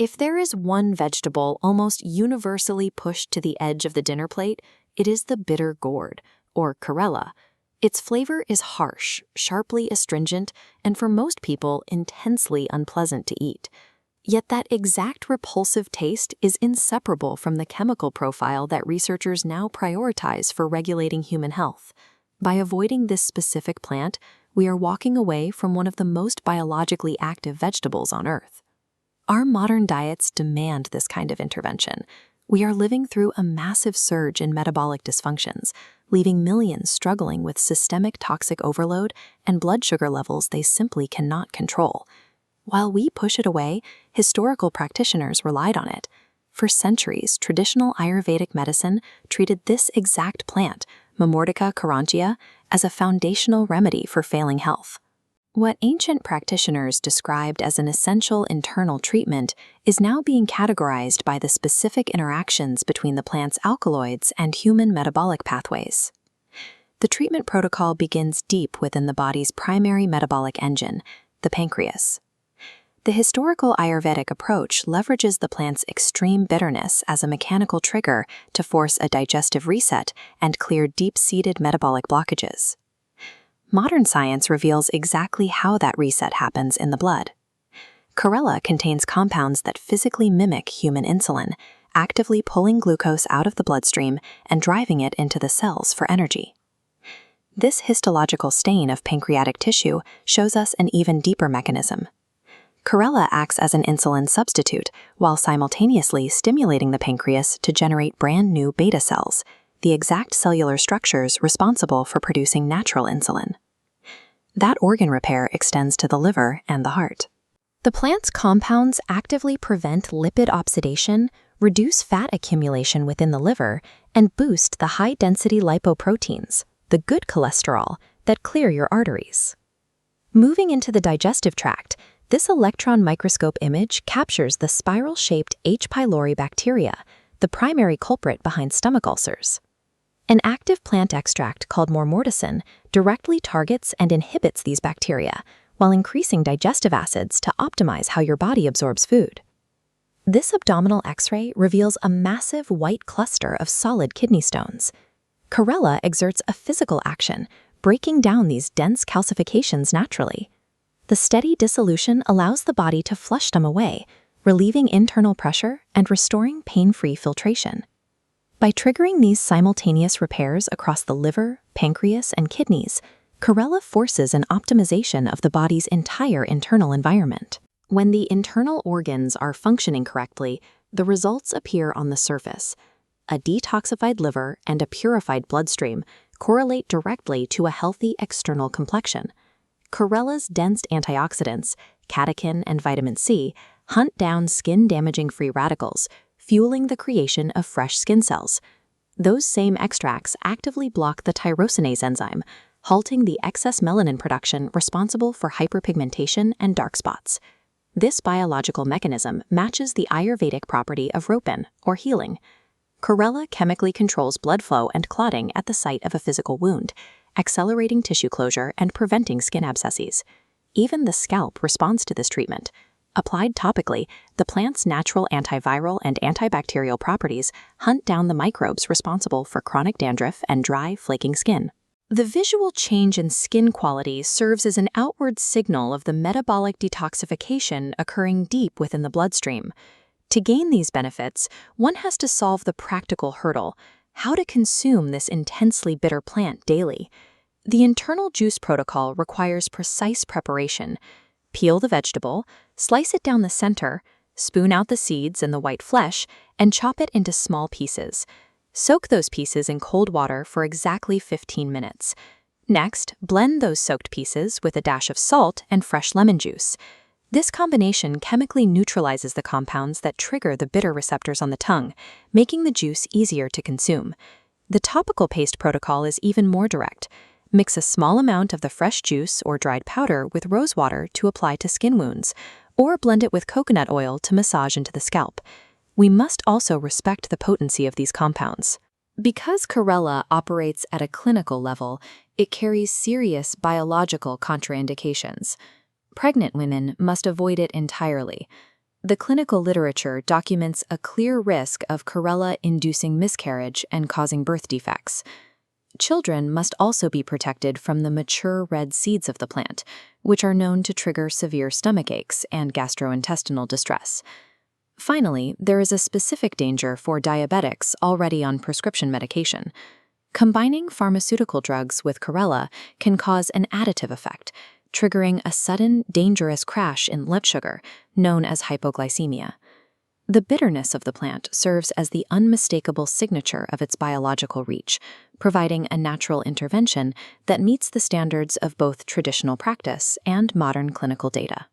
If there is one vegetable almost universally pushed to the edge of the dinner plate, it is the bitter gourd, or Karela. Its flavor is harsh, sharply astringent, and for most people, intensely unpleasant to eat. Yet that exact repulsive taste is inseparable from the chemical profile that researchers now prioritize for regulating human health. By avoiding this specific plant, we are walking away from one of the most biologically active vegetables on Earth. Our modern diets demand this kind of intervention. We are living through a massive surge in metabolic dysfunctions, leaving millions struggling with systemic toxic overload and blood sugar levels they simply cannot control. While we push it away, historical practitioners relied on it. For centuries, traditional Ayurvedic medicine treated this exact plant, Momordica charantia, as a foundational remedy for failing health. What ancient practitioners described as an essential internal treatment is now being categorized by the specific interactions between the plant's alkaloids and human metabolic pathways. The treatment protocol begins deep within the body's primary metabolic engine, the pancreas. The historical Ayurvedic approach leverages the plant's extreme bitterness as a mechanical trigger to force a digestive reset and clear deep-seated metabolic blockages. Modern science reveals exactly how that reset happens in the blood. Karela contains compounds that physically mimic human insulin, actively pulling glucose out of the bloodstream and driving it into the cells for energy. This histological stain of pancreatic tissue shows us an even deeper mechanism. Karela acts as an insulin substitute while simultaneously stimulating the pancreas to generate brand new beta cells, the exact cellular structures responsible for producing natural insulin. That organ repair extends to the liver and the heart. The plant's compounds actively prevent lipid oxidation, reduce fat accumulation within the liver, and boost the high-density lipoproteins, the good cholesterol, that clear your arteries. Moving into the digestive tract, this electron microscope image captures the spiral-shaped H. pylori bacteria, the primary culprit behind stomach ulcers. An active plant extract called Momordica directly targets and inhibits these bacteria, while increasing digestive acids to optimize how your body absorbs food. This abdominal X-ray reveals a massive white cluster of solid kidney stones. Karela exerts a physical action, breaking down these dense calcifications naturally. The steady dissolution allows the body to flush them away, relieving internal pressure and restoring pain-free filtration. By triggering these simultaneous repairs across the liver, pancreas, and kidneys, Karela forces an optimization of the body's entire internal environment. When the internal organs are functioning correctly, the results appear on the surface. A detoxified liver and a purified bloodstream correlate directly to a healthy external complexion. Karela's dense antioxidants, catechin and vitamin C, hunt down skin-damaging free radicals, fueling the creation of fresh skin cells. Those same extracts actively block the tyrosinase enzyme, halting the excess melanin production responsible for hyperpigmentation and dark spots. This biological mechanism matches the Ayurvedic property of ropin, or healing. Karela chemically controls blood flow and clotting at the site of a physical wound, accelerating tissue closure and preventing skin abscesses. Even the scalp responds to this treatment. Applied topically, the plant's natural antiviral and antibacterial properties hunt down the microbes responsible for chronic dandruff and dry, flaking skin. The visual change in skin quality serves as an outward signal of the metabolic detoxification occurring deep within the bloodstream. To gain these benefits, one has to solve the practical hurdle: how to consume this intensely bitter plant daily. The internal juice protocol requires precise preparation. Peel the vegetable, slice it down the center, spoon out the seeds and the white flesh, and chop it into small pieces. Soak those pieces in cold water for exactly 15 minutes. Next, blend those soaked pieces with a dash of salt and fresh lemon juice. This combination chemically neutralizes the compounds that trigger the bitter receptors on the tongue, making the juice easier to consume. The topical paste protocol is even more direct. Mix a small amount of the fresh juice or dried powder with rose water to apply to skin wounds, or blend it with coconut oil to massage into the scalp. We must also respect the potency of these compounds. Because Karela operates at a clinical level, it carries serious biological contraindications. Pregnant women must avoid it entirely. The clinical literature documents a clear risk of Karela inducing miscarriage and causing birth defects. Children must also be protected from the mature red seeds of the plant, which are known to trigger severe stomach aches and gastrointestinal distress. Finally, there is a specific danger for diabetics already on prescription medication. Combining pharmaceutical drugs with Karela can cause an additive effect, triggering a sudden, dangerous crash in blood sugar, known as hypoglycemia. The bitterness of the plant serves as the unmistakable signature of its biological reach, providing a natural intervention that meets the standards of both traditional practice and modern clinical data.